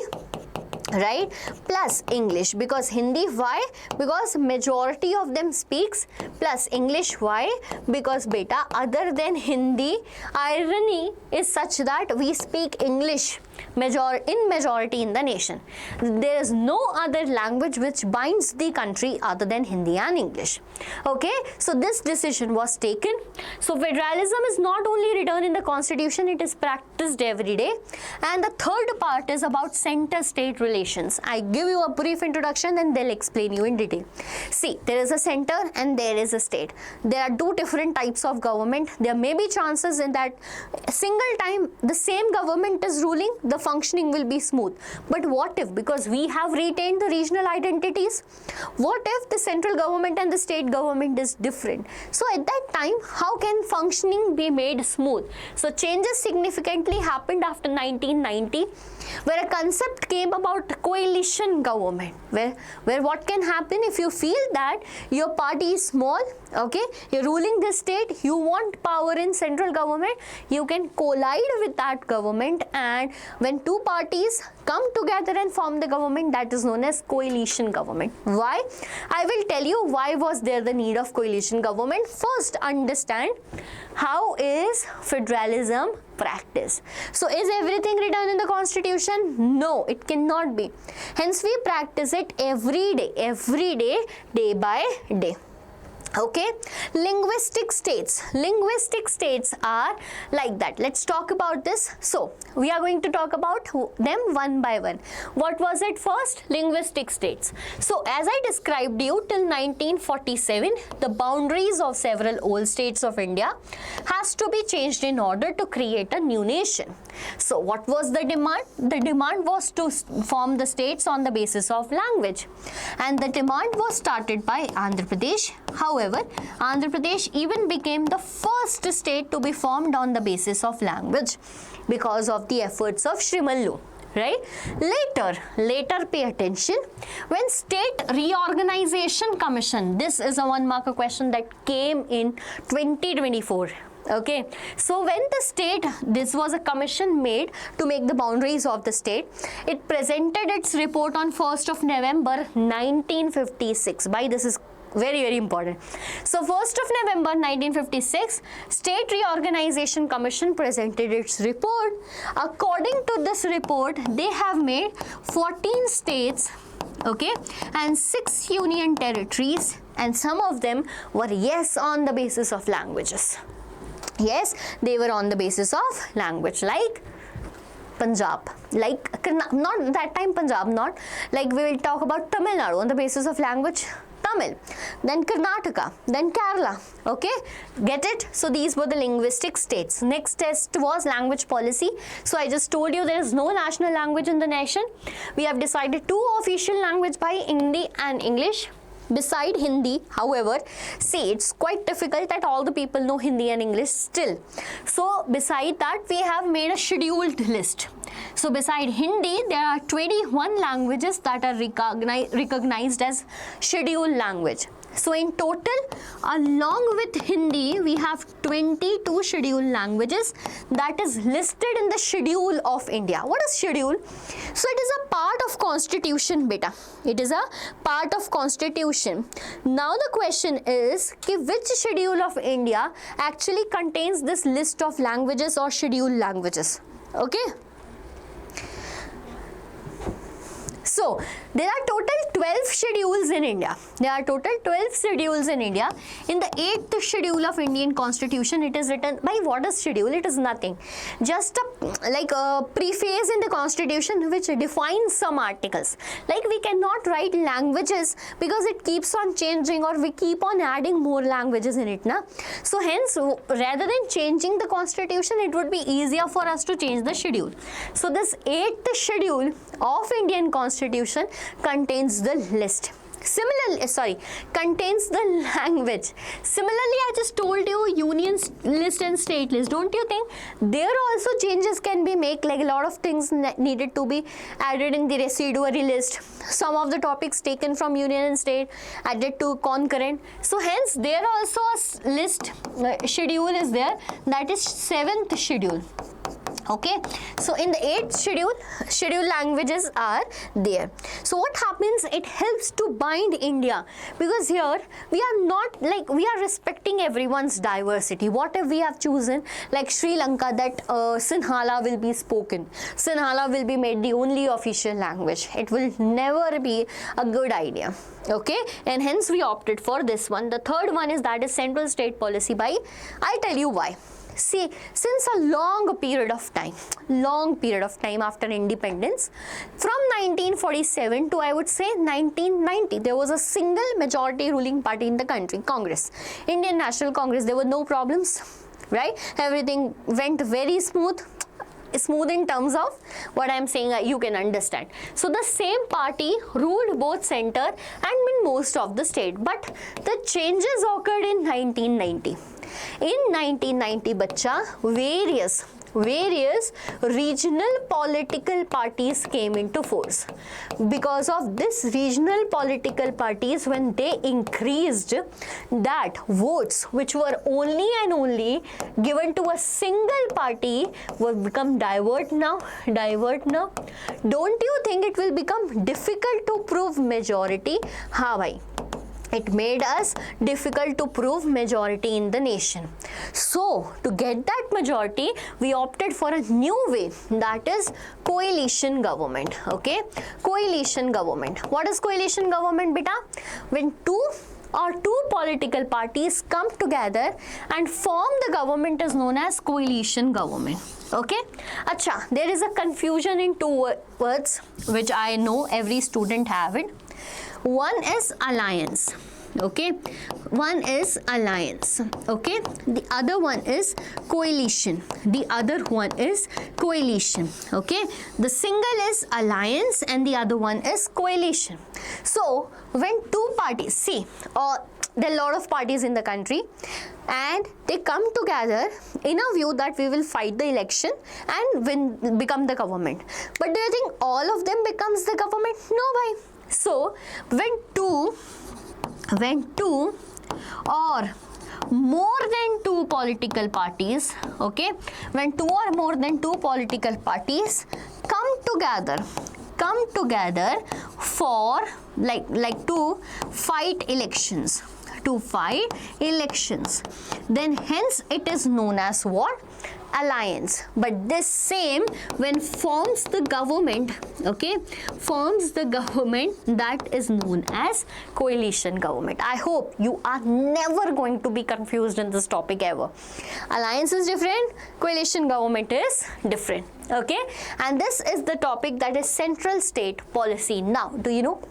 right, plus English. Because Hindi, why? Because majority of them speaks, plus English, why? Because beta, other than Hindi, irony is such that we speak English in majority in the nation. There is no other language which binds the country other than Hindi and English. Okay, so this decision was taken. So federalism is not only written in the constitution, it is practiced every day. And the third part is about center-state relations. I give you a brief introduction and they'll explain you in detail. See, there is a center and there is a state. There are two different types of government. There may be chances in that single time the same government is ruling, the functioning will be smooth. But what if, because we have retained the regional identities, what if the central government and the state government is different? So at that time, how can functioning be made smooth? So changes significantly happened after 1990, where a concept came about coalition government, where what can happen if you feel that your party is small, okay, you're ruling the state, you want power in central government, you can collide with that government, and when two parties come together and form the government, that is known as coalition government. Why? I will tell you why was there the need of coalition government. First, understand how is federalism practiced. So is everything written in the constitution? No, it cannot be. Hence we practice it every day, day by day. Okay, linguistic states are like that. Let's talk about this. So we are going to talk about them one by one. What was it first? Linguistic states. So as I described you, till 1947 the boundaries of several old states of India has to be changed in order to create a new nation. So what was the demand? The demand was to form the states on the basis of language, and the demand was started by Andhra Pradesh. However, Andhra Pradesh even became the first state to be formed on the basis of language because of the efforts of Shrimallu. Right? Later pay attention, when State Reorganization Commission, this is a 1 marker question that came in 2024. Okay, so when the state, this was a commission made to make the boundaries of the state, it presented its report on 1st of November 1956. By this is very important. So 1st of November 1956, State Reorganization Commission presented its report. According to this report, they have made 14 states, okay, and 6 union territories, and some of them were yes on the basis of languages. Yes, they were on the basis of language, like Punjab, like not that time Punjab, not like we will talk about Tamil Nadu on the basis of language. Tamil, then Karnataka, then Kerala. Okay, get it? So these were the linguistic states. Next test was language policy. So I just told you there is no national language in the nation. We have decided two official language by Hindi and English. Beside Hindi, however, see, it's quite difficult that all the people know Hindi and English still. So beside that, we have made a scheduled list. So beside Hindi, there are 21 languages that are recognized as scheduled language. So in total, along with Hindi, we have 22 scheduled languages that is listed in the schedule of India. What is schedule? So it is a part of constitution, beta. It is a part of constitution. Now the question is, which schedule of India actually contains this list of languages or scheduled languages? Okay. So, there are total 12 schedules in India. There are total 12 schedules in India. In the 8th schedule of Indian Constitution, it is written by what is schedule? It is nothing. Just a preface in the Constitution which defines some articles. Like we cannot write languages because it keeps on changing or we keep on adding more languages in it. Na? So, hence, rather than changing the Constitution, it would be easier for us to change the schedule. So, this 8th schedule of Indian Constitution contains the list. Similarly, contains the language. Similarly, I just told you union list and state list. Don't you think there also changes can be made? Like a lot of things needed to be added in the residuary list. Some of the topics taken from union and state added to concurrent. So hence there also a list schedule is there, that is 7th schedule. Okay, so in the 8th schedule languages are there. So what happens, it helps to bind India, because here we are not like, we are respecting everyone's diversity. What if we have chosen like Sri Lanka that Sinhala will be spoken, Sinhala will be made the only official language? It will never be a good idea. Okay, and hence we opted for this one. The third one is that is central state policy by, I'll tell you why. See, since a long period of time after independence, from 1947 to I would say 1990, there was a single majority ruling party in the country, Congress, Indian National Congress. There were no problems, right? Everything went very smooth in terms of what I am saying, you can understand. So the same party ruled both center and in most of the state, but the changes occurred in 1990. In 1990, bacha, various regional political parties came into force. Because of this regional political parties, when they increased that votes which were only and only given to a single party will become divert now. Don't you think it will become difficult to prove majority? Ha bhai. It made us difficult to prove majority in the nation. So, to get that majority, we opted for a new way, that is coalition government. Okay, coalition government. What is coalition government, beta? When two political parties come together and form the government is known as coalition government. Okay, acha, there is a confusion in two words which I know every student have it. One is alliance. Okay, one is alliance. Okay, the other one is coalition. The other one is coalition. Okay, the single is alliance and the other one is coalition. So when two parties, see, there are a lot of parties in the country and they come together in a view that we will fight the election and become the government. But do you think all of them becomes the government? No, bhai. So when two or more than two political parties, okay, when two or more than two political parties come together for like to fight elections, then hence it is known as what? Alliance. But this same when forms the government, okay, forms the government, that is known as coalition government. I hope you are never going to be confused in this topic ever. Alliance is different, coalition government is different. Okay, and this is the topic, that is central state policy. Now, do you know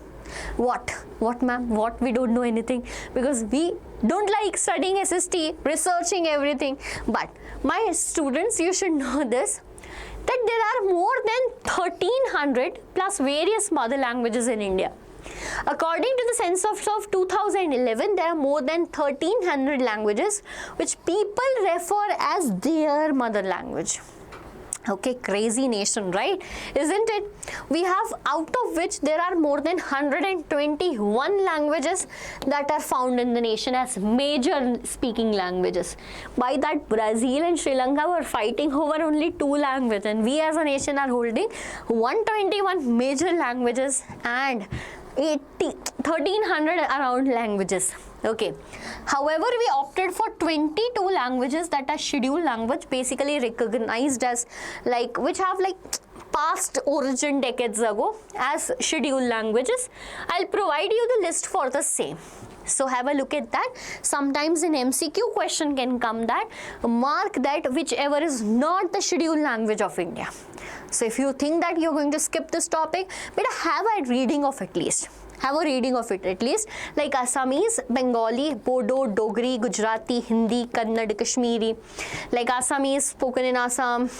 What ma'am? What? We don't know anything because we don't like studying SST, researching everything. But my students, you should know this, that there are more than 1300 plus various mother languages in India. According to the census of 2011, there are more than 1300 languages which people refer as their mother language. Okay, crazy nation, right? Isn't it? We have, out of which there are more than 121 languages that are found in the nation as major speaking languages. By that, Brazil and Sri Lanka were fighting over only 2 languages, and we as a nation are holding 121 major languages and 1300 around languages. Okay, however, we opted for 22 languages that are scheduled language, basically recognized as like, which have like past origin decades ago as scheduled languages. I'll provide you the list for the same. So have a look at that. Sometimes an MCQ question can come that, mark that whichever is not the scheduled language of India. So if you think that you're going to skip this topic, better have a reading of at least. Have a reading of it at least, like Assamese, Bengali, Bodo, Dogri, Gujarati, Hindi, Kannada, Kashmiri, like Assamese spoken in Assam.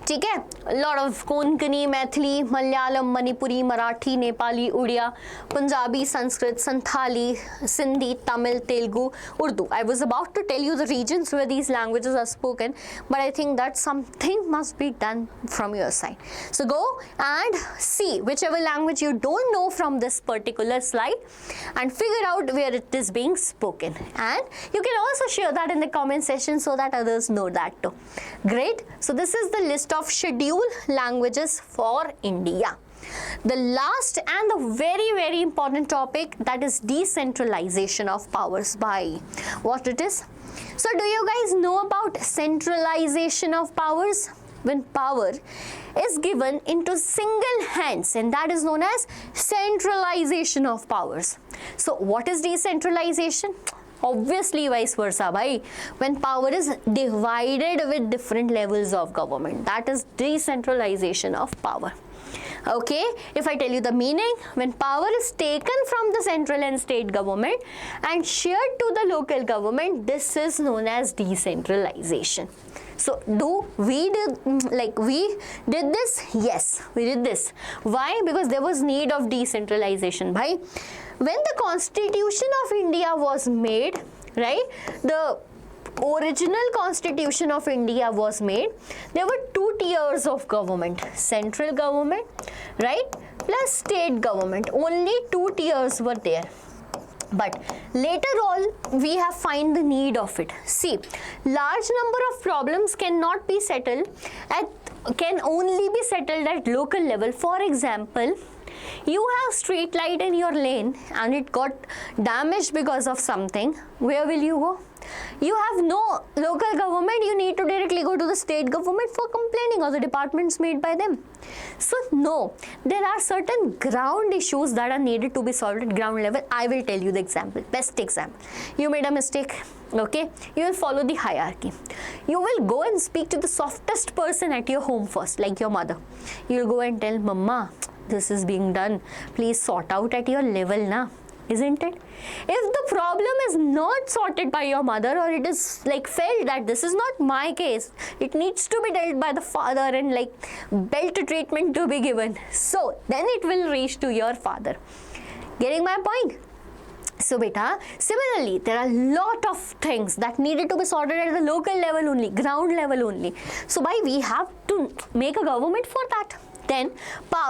ठीक है, lot of Konkani, Maithili, Malayalam, Manipuri, Marathi, Nepali, Odia, Punjabi, Sanskrit, Santhali, Sindhi, Tamil, Telugu, Urdu. I was about to tell you the regions where these languages are spoken, but I think that something must be done from your side. So go and see whichever language you don't know from this particular slide and figure out where it is being spoken. And you can also share that in the comment section so that others know that too. Great. So this is the list of scheduled languages for India. The last and the very important topic, that is decentralization of powers. By what it is? So do you guys know about centralization of powers? When power is given into single hands, and that is known as centralization of powers. So what is decentralization? Obviously vice versa, bhai. When power is divided with different levels of government, that is decentralization of power. Okay, if I tell you the meaning, when power is taken from the central and state government and shared to the local government, this is known as decentralization. So we did this? Yes, we did this. Why? Because there was need of decentralization. Bhai, when the Constitution of India was made, right, the original Constitution of India was made, there were 2 tiers of government, central government, right, plus state government. Only 2 tiers were there. But later on, we have find the need of it. See, large number of problems cannot be settled can only be settled at local level. For example, you have street light in your lane and it got damaged because of something. Where will you go? You have no local government, you need to directly go to the state government for complaining, or the departments made by them. So no, there are certain ground issues that are needed to be solved at ground level. I will tell you the example, best example. You made a mistake, okay? You will follow the hierarchy. You will go and speak to the softest person at your home first, like your mother. You will go and tell, Mama, this is being done. Please sort out at your level, na. Isn't it? If the problem is not sorted by your mother, or it is like felt that this is not my case, it needs to be dealt by the father and like belt treatment to be given, so then it will reach to your father. Getting my point? So beta, similarly, there are a lot of things that needed to be sorted at the local level only, ground level only. So why we have to make a government for that? Then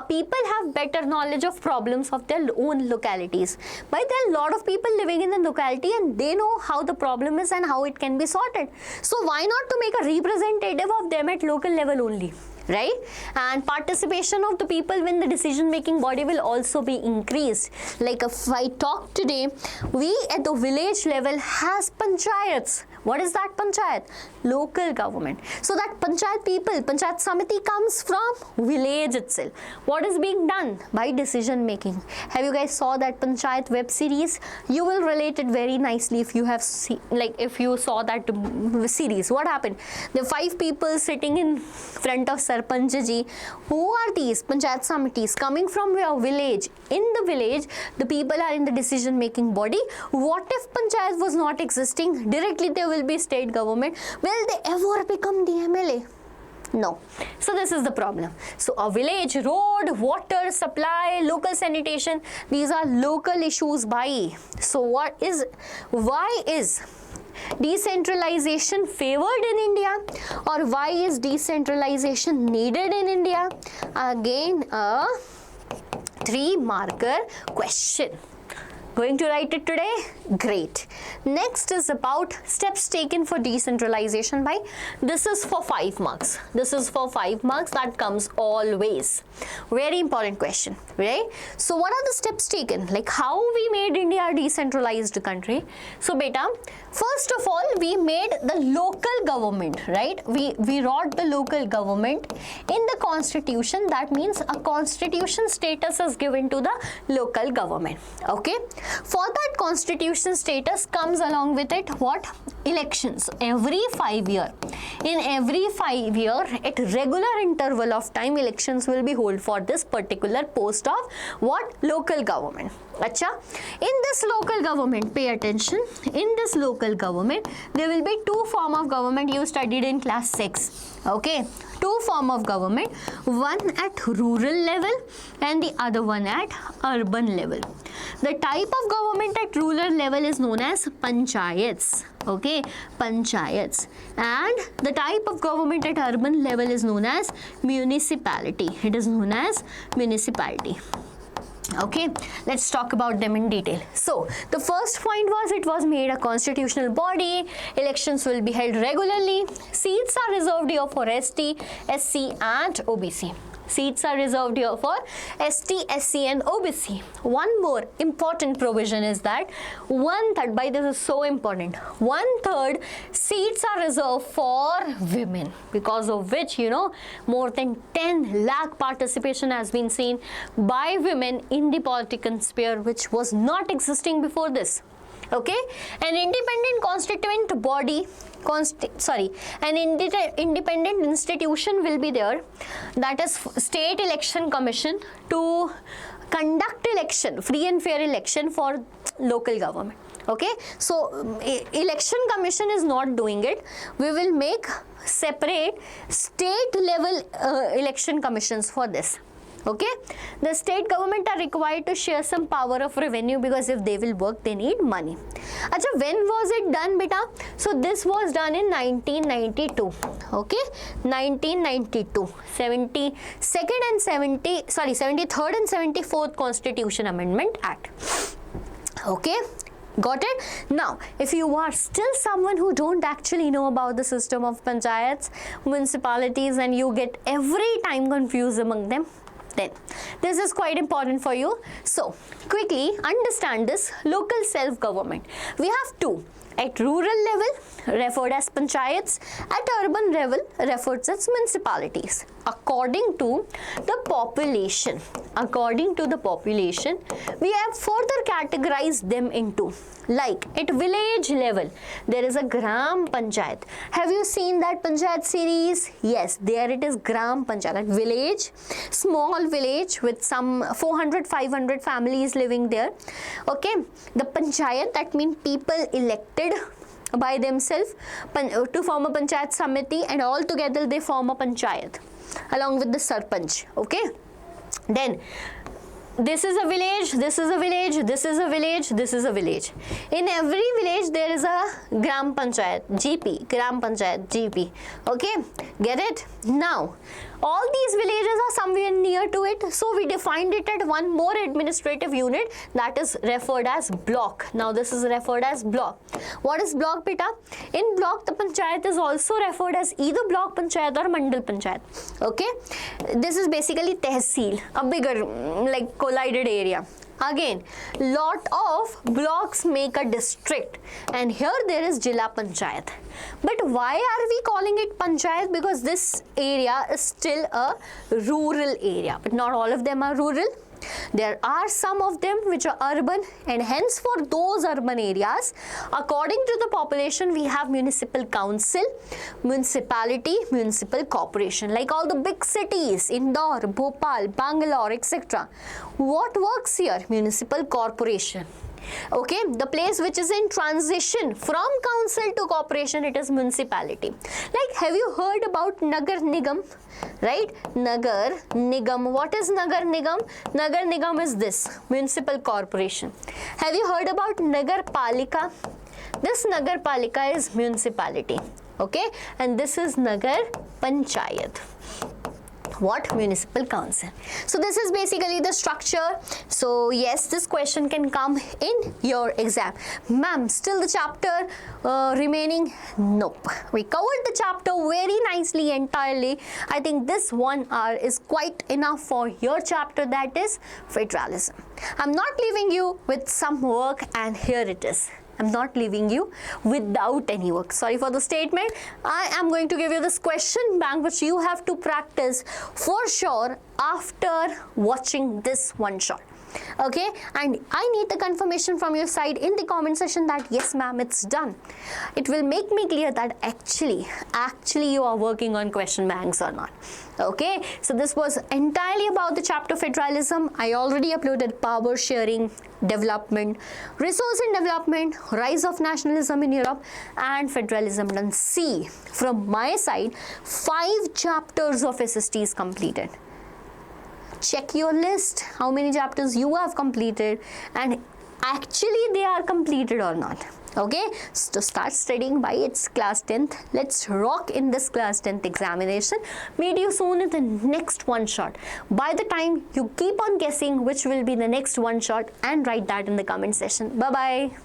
people have better knowledge of problems of their own localities. But there are a lot of people living in the locality and they know how the problem is and how it can be sorted. So why not to make a representative of them at local level only? Right? And participation of the people when the decision making body will also be increased. Like if I talk today, we at the village level has panchayats. What is that panchayat? Local government. So that panchayat people, panchayat samiti comes from village itself. What is being done? By decision making. Have you guys saw that panchayat web series? You will relate it very nicely if you have if you saw that series. What happened? The 5 people sitting in front of Sarpanch ji. Who are these? Panchayat Samitis coming from your village. In the village, the people are in the decision making body. What if Panchayat was not existing? Directly there will be state government. Will they ever become the MLA? No. So this is the problem. So a village, road, water supply, local sanitation, these are local issues by. So why is decentralization favored in India, or why is decentralization needed in India? Again a 3-marker question. Going to write it today? Great. Next is about steps taken for decentralization by. This is for 5 marks. This is for 5 marks. That comes always. Very important question, right? So what are the steps taken? Like how we made India a decentralized country? So beta, first of all, we made the local government, right? We wrote the local government in the constitution. That means a constitution status is given to the local government. Okay. For that constitution status comes along with it what? Elections every 5 years. In every 5 years, at regular interval of time, elections will be held for this particular post of what? Local government. Acha. In this local government, pay attention. In this local government, there will be 2 forms of government you studied in class 6. Okay, 2 forms of government, one at rural level and the other one at urban level. The type of government at rural level is known as panchayats. Okay, panchayats. And the type of government at urban level is known as municipality. It is known as municipality. Okay, let's talk about them in detail. So the first point was it was made a constitutional body. Elections will be held regularly. Seats are reserved here for ST, SC and OBC. Seats are reserved here for ST, SC and OBC. One more important provision is that 1/3, by this is so important, 1/3 seats are reserved for women, because of which, you know, more than 10 lakh participation has been seen by women in the political sphere, which was not existing before this. Okay, an independent constituent body, an independent institution will be there, that is State Election Commission, to conduct election, free and fair election for local government. Okay, so election commission is not doing it. We will make separate state level election commissions for this. Okay, the state government are required to share some power of revenue, because if they will work, they need money. Acha, when was it done, beta? So this was done in 1992. Okay, 1992, 73rd and 74th Constitution Amendment Act. Okay, got it? Now, if you are still someone who don't actually know about the system of panchayats, municipalities, and you get every time confused among them, then this is quite important for you. So quickly understand this local self-government. We have 2. At rural level, referred as panchayats. At urban level, referred as municipalities. According to the population, we have further categorized them into, like at village level, there is a Gram Panchayat. Have you seen that Panchayat series? Yes, there it is, Gram Panchayat. At village, small village with some 400-500 families living there. Okay, the Panchayat, that means people elected by themselves to form a Panchayat Samiti, and all together they form a Panchayat along with the Sarpanch. Okay, then this is a village, this is a village, this is a village, this is a village. In every village there is a Gram Panchayat, GP, Gram Panchayat, GP. Okay, get it? Now, all these villages are somewhere near to it, so we defined it at one more administrative unit, that is referred as block. Now this is referred as block. What is block, beta? In block, the panchayat is also referred as either block panchayat or mandal panchayat. Okay, this is basically tehsil, a bigger like collided area. Again, lot of blocks make a district, and here there is Jilla Panchayat. But why are we calling it Panchayat? Because this area is still a rural area, but not all of them are rural. There are some of them which are urban, and hence for those urban areas, according to the population, we have municipal council, municipality, municipal corporation, like all the big cities, Indore, Bhopal, Bangalore, etc. What works here? Municipal corporation. Okay, the place which is in transition from council to corporation, it is municipality. Like, have you heard about Nagar Nigam? Right? Nagar Nigam. What is Nagar Nigam? Nagar Nigam is this, municipal corporation. Have you heard about Nagar Palika? This Nagar Palika is municipality. Okay, and this is Nagar Panchayat. What? Municipal council. So this is basically the structure. So yes, this question can come in your exam. Ma'am, still the chapter remaining? Nope. We covered the chapter very nicely entirely. I think this 1 hour is quite enough for your chapter, that is Federalism. I'm not leaving you with some work, and here it is. I'm not leaving you without any work. Sorry for the statement. I am going to give you this question bank which you have to practice for sure after watching this one shot. Okay, and I need the confirmation from your side in the comment section that yes ma'am, it's done. It will make me clear that actually you are working on question banks or not. Okay, so this was entirely about the chapter Federalism. I already uploaded power sharing, development, resource and development, rise of nationalism in Europe, and Federalism done. See, from my side, 5 chapters of SST is completed. Check your list, how many chapters you have completed, and actually they are completed or not. Okay, so start studying by its class 10th. Let's rock in this class 10th examination. Meet you soon in the next one shot. By the time you keep on guessing which will be the next one shot, and write that in the comment section. Bye bye.